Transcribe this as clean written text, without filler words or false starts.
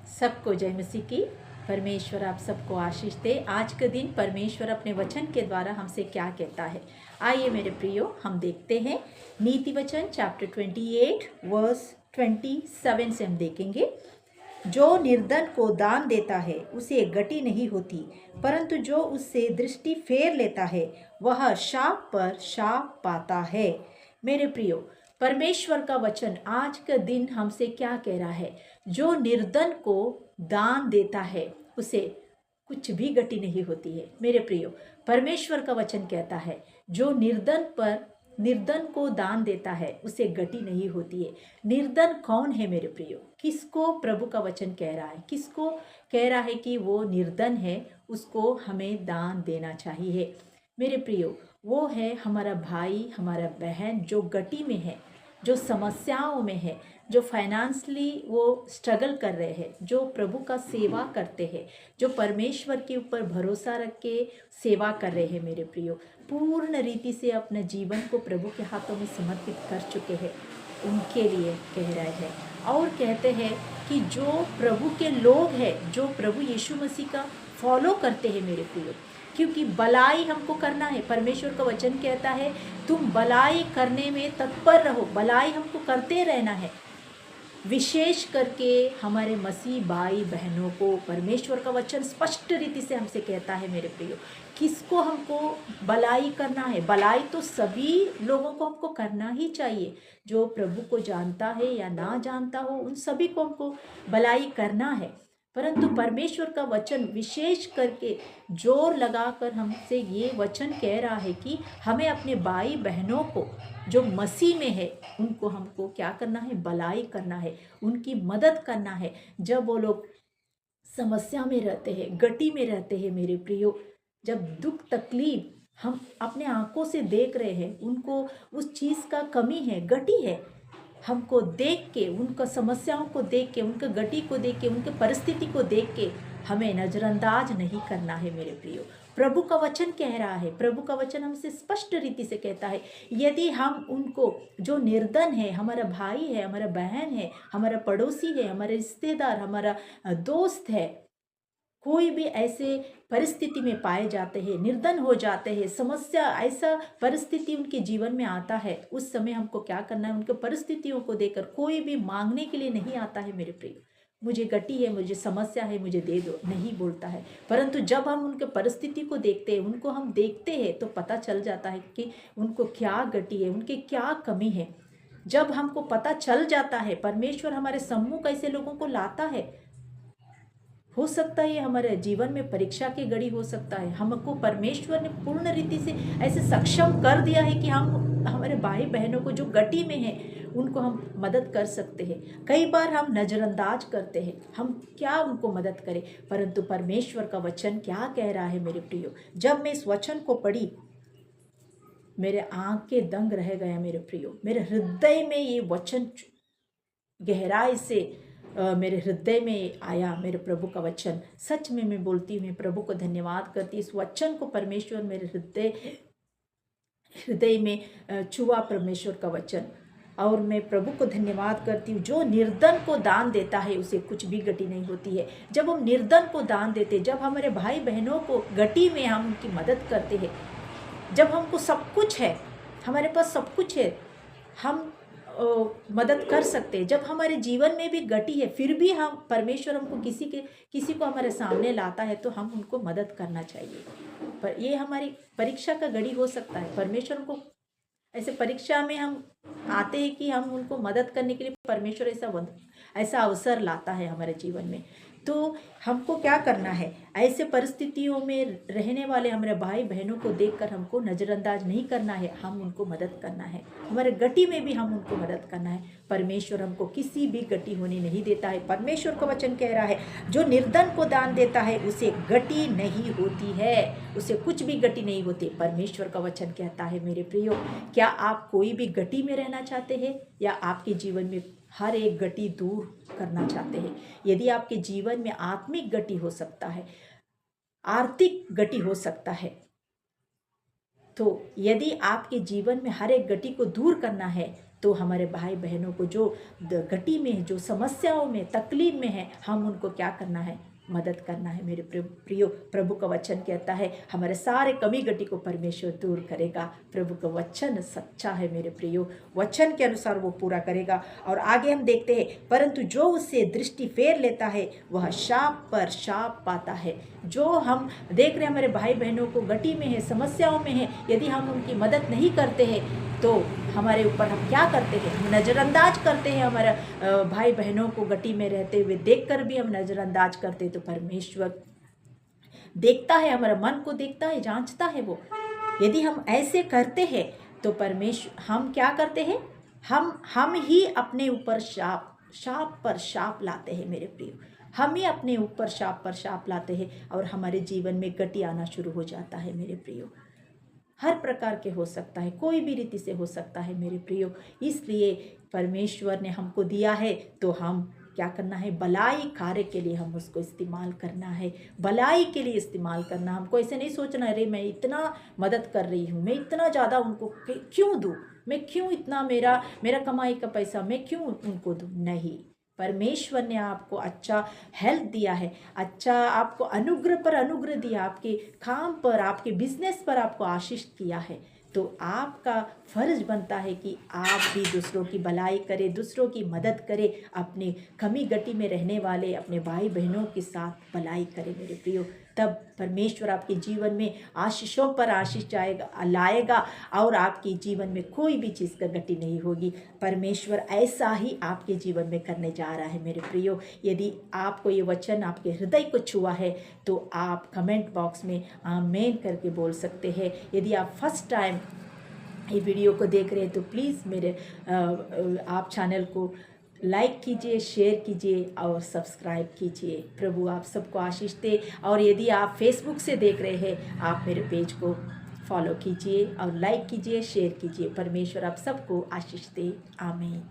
सबको जय मसीह की। परमेश्वर आप सबको आशीष दे। आज के दिन परमेश्वर अपने वचन के द्वारा हमसे क्या कहता है, आइए मेरे प्रियो हम देखते हैं। नीति वचन चैप्टर 28 वर्स 27 से हम देखेंगे। जो निर्धन को दान देता है उसे गति नहीं होती, परंतु जो उससे दृष्टि फेर लेता है वह शाप पर शाप पाता है। मेरे प्रियो, परमेश्वर का वचन आज का दिन हमसे क्या कह रहा है? जो निर्धन को दान देता है उसे कुछ भी गति नहीं होती है। मेरे प्रियो, परमेश्वर का वचन कहता है जो निर्धन को दान देता है उसे गति नहीं होती है। निर्धन कौन है मेरे प्रियो? किसको प्रभु का वचन कह रहा है? किसको कह रहा है कि वो निर्धन है, उसको हमें दान देना चाहिए? मेरे प्रियो, वो है हमारा भाई, हमारा बहन जो गति में है, जो समस्याओं में है, जो फाइनेंशियली वो स्ट्रगल कर रहे हैं, जो प्रभु का सेवा करते हैं, जो परमेश्वर के ऊपर भरोसा रख के सेवा कर रहे हैं। मेरे प्रियो, पूर्ण रीति से अपने जीवन को प्रभु के हाथों में समर्पित कर चुके हैं, उनके लिए कह रहे हैं। और कहते हैं कि जो प्रभु के लोग हैं, जो प्रभु यीशु मसीह का फॉलो करते हैं मेरे प्रियो, क्योंकि भलाई हमको करना है। परमेश्वर का वचन कहता है तुम भलाई करने में तत्पर रहो, भलाई हमको करते रहना है। विशेष करके हमारे मसीह भाई बहनों को परमेश्वर का वचन स्पष्ट रीति से हमसे कहता है मेरे प्रियो, किसको हमको भलाई करना है? भलाई तो सभी लोगों को हमको करना ही चाहिए। जो प्रभु को जानता है या ना जानता हो, उन सभी को हमको भलाई करना है। परंतु परमेश्वर का वचन विशेष करके जोर लगाकर हमसे ये वचन कह रहा है कि हमें अपने भाई बहनों को जो मसीह में है उनको हमको क्या करना है? भलाई करना है, उनकी मदद करना है। जब वो लोग समस्या में रहते हैं, गति में रहते हैं मेरे प्रियो, जब दुख तकलीफ हम अपने आंखों से देख रहे हैं, उनको उस चीज़ का कमी है, गति है, हमको देख के, उनका समस्याओं को देख के, उनके गति को देख के, उनके परिस्थिति को देख के हमें नज़रअंदाज नहीं करना है मेरे प्रियो। प्रभु का वचन कह रहा है, प्रभु का वचन हमसे स्पष्ट रीति से कहता है, यदि हम उनको, जो निर्धन है, हमारा भाई है, हमारा बहन है, हमारा पड़ोसी है, हमारा रिश्तेदार, हमारा दोस्त है, कोई भी ऐसे परिस्थिति में पाए जाते हैं, निर्धन हो जाते हैं, समस्या ऐसा परिस्थिति उनके जीवन में आता है, उस समय हमको क्या करना है? उनके परिस्थितियों को देखकर कोई भी मांगने के लिए नहीं आता है मेरे प्रिय, मुझे गति है, मुझे समस्या है, मुझे दे दो, नहीं बोलता है। परंतु जब हम उनके परिस्थिति को देखते हैं, उनको हम देखते हैं, तो पता चल जाता है कि उनको क्या गति है, उनके क्या कमी है। जब हमको पता चल जाता है, परमेश्वर हमारे सम्मुख ऐसे लोगों को लाता है। हो सकता है ये हमारे जीवन में परीक्षा की घड़ी हो सकता है। हमको परमेश्वर ने पूर्ण रीति से ऐसे सक्षम कर दिया है कि हम हमारे भाई बहनों को जो गति में है उनको हम मदद कर सकते हैं। कई बार हम नज़रअंदाज करते हैं, हम क्या उनको मदद करें, परंतु परमेश्वर का वचन क्या कह रहा है मेरे प्रियो? जब मैं इस वचन को पढ़ी, मेरे आंखें दंग रह गया मेरे प्रियो। मेरे हृदय में ये वचन गहराई से मेरे हृदय में आया, मेरे प्रभु का वचन। सच में मैं बोलती हूँ, मैं प्रभु को धन्यवाद करती, इस वचन को परमेश्वर मेरे हृदय में छुआ, परमेश्वर का वचन। और मैं प्रभु को धन्यवाद करती हूँ। जो निर्धन को दान देता है उसे कुछ भी गति नहीं होती है। जब हम निर्धन को दान देते, जब हमारे भाई बहनों को गति में हम उनकी मदद करते हैं, जब हमको सब कुछ है, हमारे पास सब कुछ है, हम मदद कर सकते हैं, जब हमारे जीवन में भी गति है, फिर भी हम, परमेश्वर हमको किसी को हमारे सामने लाता है तो हम उनको मदद करना चाहिए। पर ये हमारी परीक्षा का घड़ी हो सकता है। परमेश्वर को ऐसे परीक्षा में हम आते हैं कि हम उनको मदद करने के लिए परमेश्वर ऐसा अवसर लाता है हमारे जीवन में। तो हमको क्या करना है? ऐसे परिस्थितियों में रहने वाले हमारे भाई बहनों को देखकर हमको नज़रअंदाज नहीं करना है, हम उनको मदद करना है। हमारे गति में भी हम उनको मदद करना है। परमेश्वर हमको किसी भी गति होने नहीं देता है। परमेश्वर का वचन कह रहा है, जो निर्धन को दान देता है उसे गति नहीं होती है, उसे कुछ भी गति नहीं होती। परमेश्वर का वचन कहता है मेरे प्रियो, क्या आप कोई भी गति में रहना चाहते हैं, या आपके जीवन में हर एक गति दूर करना चाहते हैं? यदि आपके जीवन में आत्मिक गति हो सकता है, आर्थिक गति हो सकता है, तो यदि आपके जीवन में हर एक गति को दूर करना है, तो तो हमारे भाई बहनों को जो गटी में, जो समस्याओं में, तकलीफ में है, हम उनको क्या करना है, मदद करना है। मेरे प्रियो, प्रभु का वचन कहता है हमारे सारे कमी गटी को परमेश्वर दूर करेगा। प्रभु का वचन सच्चा है मेरे प्रियो, वचन के अनुसार वो पूरा करेगा। और आगे हम देखते हैं, परंतु जो उससे दृष्टि फेर लेता है वह शाप पर शाप पाता है। जो हम देख रहे हैं हमारे भाई बहनों को गटी में है, समस्याओं में है, यदि हम उनकी मदद नहीं करते हैं तो हमारे ऊपर हम क्या करते हैं, हम नज़रअंदाज करते हैं। हमारे भाई बहनों को गटी में रहते हुए देखकर भी हम नज़रअंदाज करते हैं, तो परमेश्वर देखता है, हमारा मन को देखता है, जांचता है वो। यदि हम ऐसे करते हैं तो परमेश्वर, हम क्या करते हैं, हम ही अपने ऊपर शाप पर शाप लाते हैं मेरे प्रियो। हम ही अपने ऊपर शाप पर शाप लाते हैं और हमारे जीवन में गटी आना शुरू हो जाता है मेरे प्रियो। हर प्रकार के हो सकता है, कोई भी रीति से हो सकता है मेरे प्रियो। इसलिए परमेश्वर ने हमको दिया है तो हम क्या करना है, भलाई कार्य के लिए हम उसको इस्तेमाल करना है, भलाई के लिए इस्तेमाल करना। हमको ऐसे नहीं सोचना अरे मैं इतना मदद कर रही हूँ, मैं इतना ज़्यादा उनको क्यों दूँ, मैं क्यों इतना, मेरा कमाई का पैसा मैं क्यों उनको दूँ। नहीं, परमेश्वर ने आपको अच्छा हेल्थ दिया है, अच्छा आपको अनुग्रह पर अनुग्रह दिया, आपके काम पर, आपके बिजनेस पर आपको आशीष किया है। तो आपका फर्ज बनता है कि आप भी दूसरों की भलाई करें, दूसरों की मदद करें, अपने कमी गटी में रहने वाले अपने भाई बहनों के साथ भलाई करें मेरे प्रियो। तब परमेश्वर आपके जीवन में आशीषों पर आशीष लाएगा और आपके जीवन में कोई भी चीज़ का गति नहीं होगी। परमेश्वर ऐसा ही आपके जीवन में करने जा रहा है मेरे प्रियो। यदि आपको ये वचन आपके हृदय को छुआ है तो आप कमेंट बॉक्स में आमीन करके बोल सकते हैं। यदि आप फर्स्ट टाइम ये वीडियो को देख रहे हैं तो प्लीज़ मेरे आप चैनल को लाइक कीजिए, शेयर कीजिए और सब्सक्राइब कीजिए। प्रभु आप सबको आशीष दे। और यदि आप फेसबुक से देख रहे हैं, आप मेरे पेज को फॉलो कीजिए और लाइक कीजिए, शेयर कीजिए। परमेश्वर आप सबको आशीष दे। आमीन।